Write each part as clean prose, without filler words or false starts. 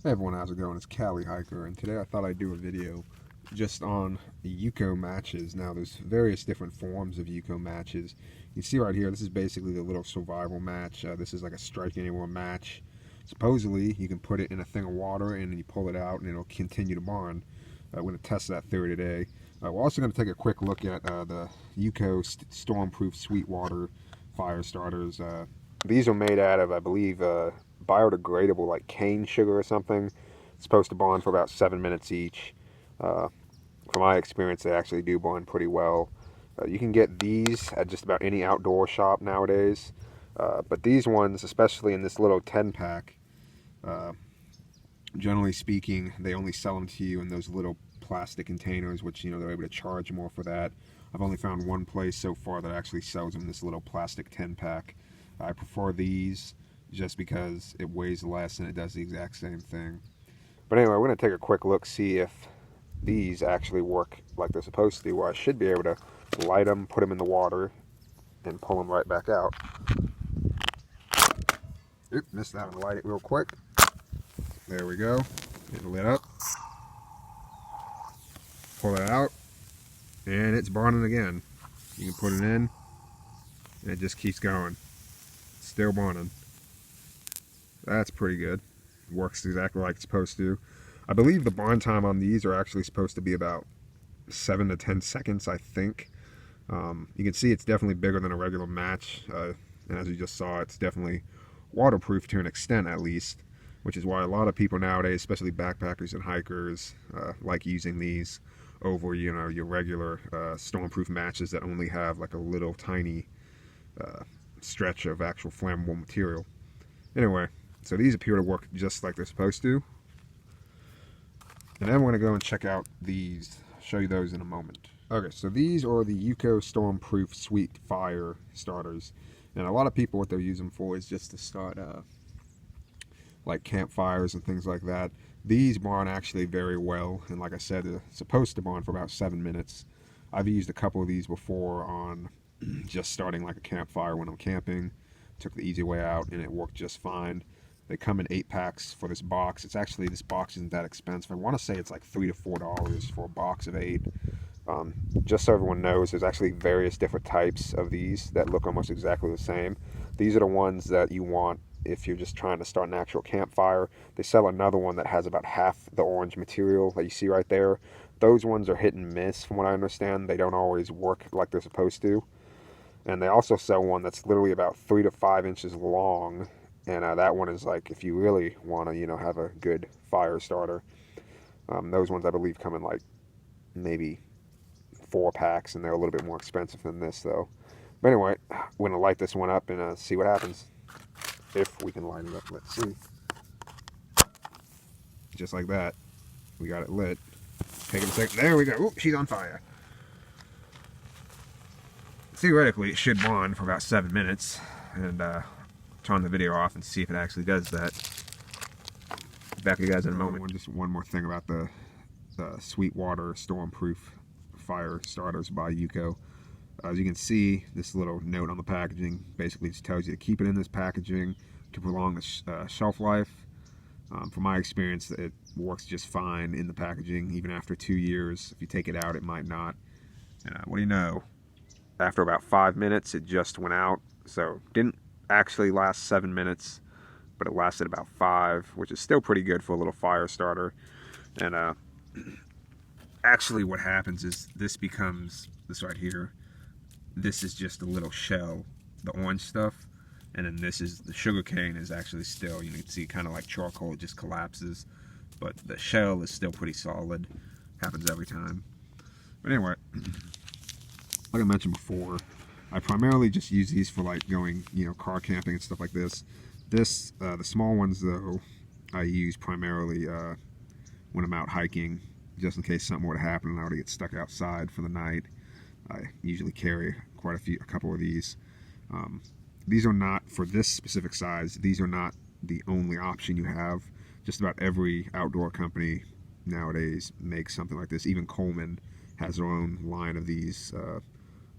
Hey everyone, how's it going? It's Cali Hiker, and today I thought I'd do a video just on the UCO matches. Now, there's various different forms of UCO matches. You see right here, this is basically the little survival match. This is like a strike anywhere match. Supposedly, you can put it in a thing of water and then you pull it out and it'll continue to bond. We're going to test that theory today. We're also going to take a quick look at the UCO Stormproof Sweetwater fire starters. These are made out of, I believe, biodegradable, like cane sugar or something. It's supposed to bond for about 7 minutes each. From my experience, they actually do bond pretty well. You can get these at just about any outdoor shop nowadays. But these ones, especially in this little 10-pack, generally speaking, they only sell them to you in those little plastic containers, which, they're able to charge more for that. I've only found one place so far that actually sells them in this little plastic 10-pack. I prefer these just because it weighs less and it does the exact same thing. But anyway, we're going to take a quick look, see if these actually work like they're supposed to. Well, I should be able to light them, put them in the water, and pull them right back out. Oop, missed that one. Light it real quick. There we go. Get it lit up. Pull it out, and it's burning again. You can put it in, and it just keeps going. It's still burning. That's pretty good. Works exactly like it's supposed to. I believe the burn time on these are actually supposed to be about 7 to 10 seconds, I think. You can see it's definitely bigger than a regular match. And as you just saw, it's definitely waterproof to an extent, at least. Which is why a lot of people nowadays, especially backpackers and hikers, like using these over, your regular stormproof matches that only have like a little tiny stretch of actual flammable material. Anyway, so these appear to work just like they're supposed to. And then we're going to go and check out these. I'll show you those in a moment. Okay, so these are the UCO Stormproof Sweetfire starters. And a lot of people, what they'll use them for is just to start like campfires and things like that. These burn actually very well. And like I said, they're supposed to burn for about 7 minutes. I've used a couple of these before on just starting like a campfire when I'm camping. Took the easy way out and it worked just fine. They come in 8-packs for this box. It's actually, this box isn't that expensive. I want to say it's like $3 to $4 for a box of 8. Just so everyone knows, there's actually various different types of these that look almost exactly the same. These are the ones that you want if you're just trying to start an actual campfire. They sell another one that has about half the orange material that you see right there. Those ones are hit and miss from what I understand. They don't always work like they're supposed to. And they also sell one that's literally about 3 to 5 inches long. And that one is like, if you really want to, have a good fire starter. Those ones, I believe, come in like maybe 4 packs, and they're a little bit more expensive than this, though. But anyway, we're going to light this one up and see what happens. If we can light it up, let's see. Just like that. We got it lit. Take it a second. There we go. Ooh, she's on fire. Theoretically, it should burn for about 7 minutes. And, turn the video off and see if it actually does that. Back to you guys in a moment. Just one more thing about the Sweetwater Stormproof fire starters by UCO. As you can see, this little note on the packaging basically just tells you to keep it in this packaging to prolong the shelf life. From my experience, it works just fine in the packaging, even after 2 years. If you take it out, it might not. And what do you know? After about 5 minutes, it just went out. So didn't actually last 7 minutes, but it lasted about 5, which is still pretty good for a little fire starter. And actually what happens is this becomes, this right here, this is just a little shell, the orange stuff, and then this is, the sugar cane is actually still, you can see kind of like charcoal, it just collapses, but the shell is still pretty solid. Happens every time. But anyway, like I mentioned before, I primarily just use these for like going, car camping and stuff like this. The small ones though, I use primarily when I'm out hiking, just in case something were to happen and I were to get stuck outside for the night. I usually carry a couple of these. These are not, for this specific size, these are not the only option you have. Just about every outdoor company nowadays makes something like this. Even Coleman has their own line of these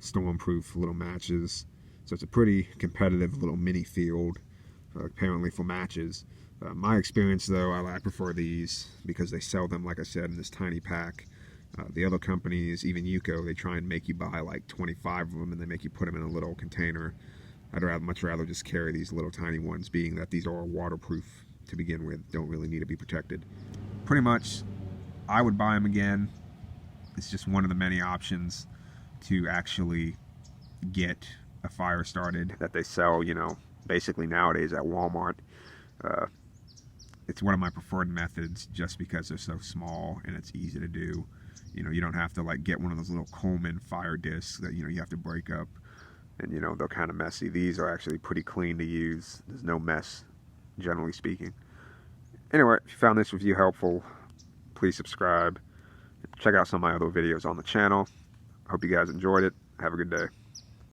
stormproof little matches. So it's a pretty competitive little mini field, apparently, for matches. My experience though, I prefer these because they sell them, like I said, in this tiny pack. The other companies, even UCO, they try and make you buy like 25 of them and they make you put them in a little container. I'd much rather just carry these little tiny ones, being that these are waterproof to begin with, don't really need to be protected. Pretty much, I would buy them again. It's just one of the many options to actually get a fire started that they sell, you know, basically nowadays at Walmart. It's one of my preferred methods just because they're so small and it's easy to do. You know, you don't have to like get one of those little Coleman fire discs that, you know, you have to break up, and you know, they're kind of messy. These are actually pretty clean to use. There's no mess, generally speaking. Anyway, if you found this review helpful, please subscribe. Check out some of my other videos on the channel. Hope you guys enjoyed it. Have a good day.